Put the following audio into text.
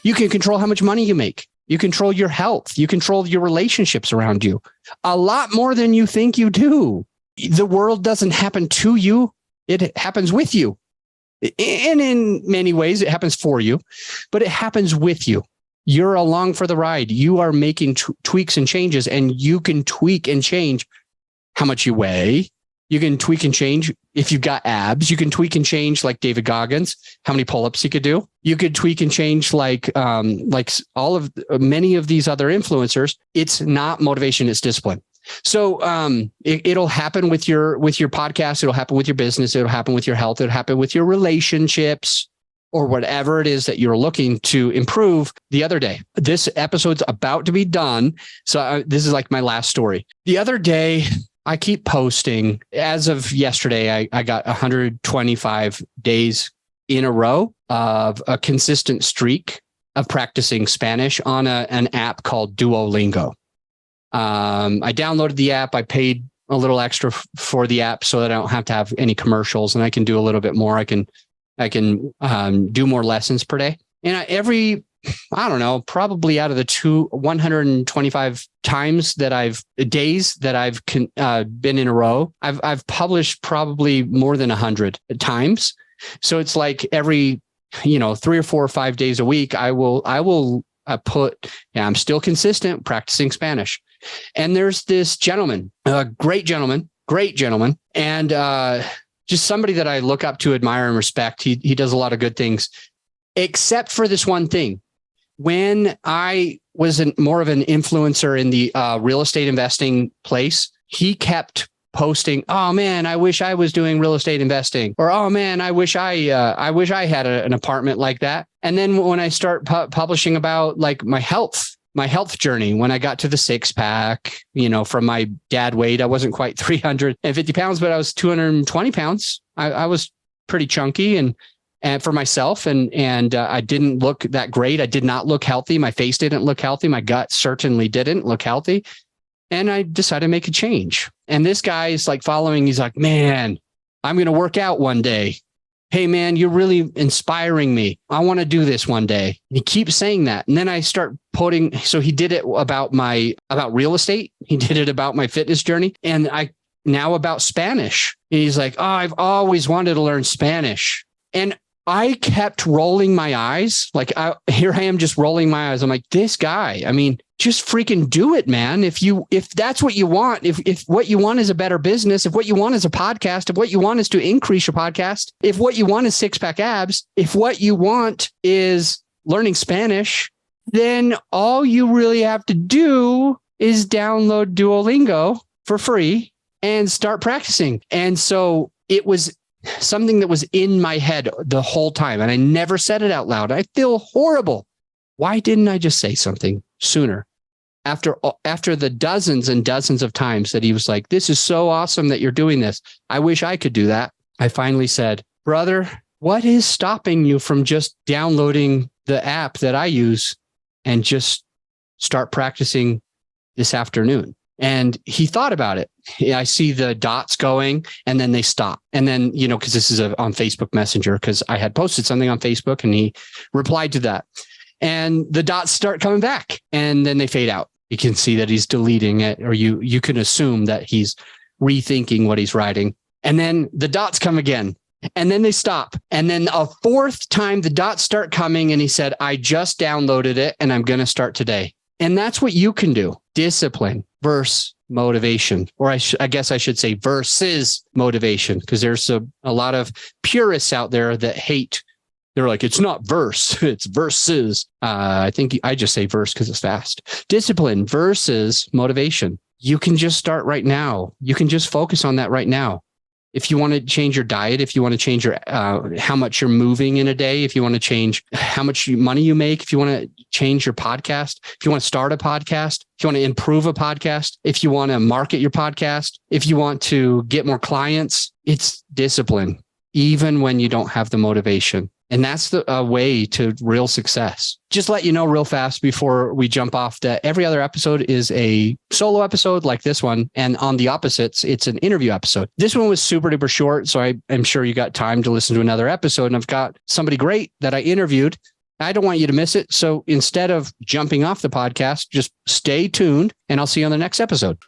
You can control how much money you make. You control your health. You control your relationships around you a lot more than you think you do. The world doesn't happen to you. It happens with you. And in many ways, it happens for you, but it happens with you. You're along for the ride. You are making tweaks and changes, and you can tweak and change how much you weigh. You can tweak and change if you've got abs. You can tweak and change like David Goggins, how many pull-ups he could do. You could tweak and change like many of these other influencers. It's not motivation, it's discipline. So it'll happen with your podcast. It'll happen with your business. It'll happen with your health. It'll happen with your relationships or whatever it is that you're looking to improve. The other day, this episode's about to be done. So this is like my last story. The other day, I keep posting. As of yesterday, I got 125 days in a row of a consistent streak of practicing Spanish on an app called Duolingo. I downloaded the app. I paid a little extra for the app so that I don't have to have any commercials, and I can do a little bit more. I can do more lessons per day. And I don't know, probably out of the 125 days that I've been in a row, I've published probably more than 100 times. So it's like every, 3 or 4 or 5 days a week, I will put, I'm still consistent practicing Spanish. And there's this gentleman, a great gentleman, and just somebody that I look up to, admire, and respect. He does a lot of good things, except for this one thing. When I was more of an influencer in the real estate investing place, he kept posting, "Oh man, I wish I was doing real estate investing," or "Oh man, I wish I had an apartment like that." And then when I start publishing about like my health journey, when I got to the 6-pack, from my dad weight, I wasn't quite 350 pounds, but I was 220 pounds. I was pretty chunky and for myself, and I didn't look that great. I did not look healthy. My face didn't look healthy. My gut certainly didn't look healthy. And I decided to make a change. And this guy is like following. He's like, "Man, I'm going to work out one day. Hey man, you're really inspiring me. I want to do this one day." And he keeps saying that. And then I start so he did it about real estate. He did it about my fitness journey. And now about Spanish. And he's like, "Oh, I've always wanted to learn Spanish." And I kept rolling my eyes. Here I am just rolling my eyes. I'm like, this guy, just freaking do it, man. If that's what you want, if what you want is a better business, if what you want is a podcast, if what you want is to increase your podcast, if what you want is 6-pack abs, if what you want is learning Spanish, then all you really have to do is download Duolingo for free and start practicing. And so it was something that was in my head the whole time, and I never said it out loud. I feel horrible. Why didn't I just say something sooner? After the dozens and dozens of times that he was like, "This is so awesome that you're doing this. I wish I could do that." I finally said, "Brother, what is stopping you from just downloading the app that I use and just start practicing this afternoon?" And he thought about it. I see the dots going and then they stop. And then, because this is on Facebook Messenger, because I had posted something on Facebook and he replied to that. And the dots start coming back and then they fade out. You can see that he's deleting it, or you can assume that he's rethinking what he's writing. And then the dots come again and then they stop. And then a 4th time, the dots start coming and he said, "I just downloaded it and I'm going to start today." And that's what you can do. Discipline versus motivation, or I guess I should say versus motivation, because there's a lot of purists out there that hate. They're like, "It's not verse, it's versus." I think I just say verse because it's fast. Discipline versus motivation. You can just start right now. You can just focus on that right now. If you want to change your diet, if you want to change your how much you're moving in a day, if you want to change how much money you make, if you want to change your podcast, if you want to start a podcast, if you want to improve a podcast, if you want to market your podcast, if you want to get more clients, it's discipline, even when you don't have the motivation. And that's the way to real success. Just let you know real fast before we jump off that every other episode is a solo episode like this one. And on the opposites, it's an interview episode. This one was super duper short. So I'm sure you got time to listen to another episode. And I've got somebody great that I interviewed I don't want you to miss it. So instead of jumping off the podcast, just stay tuned and I'll see you on the next episode.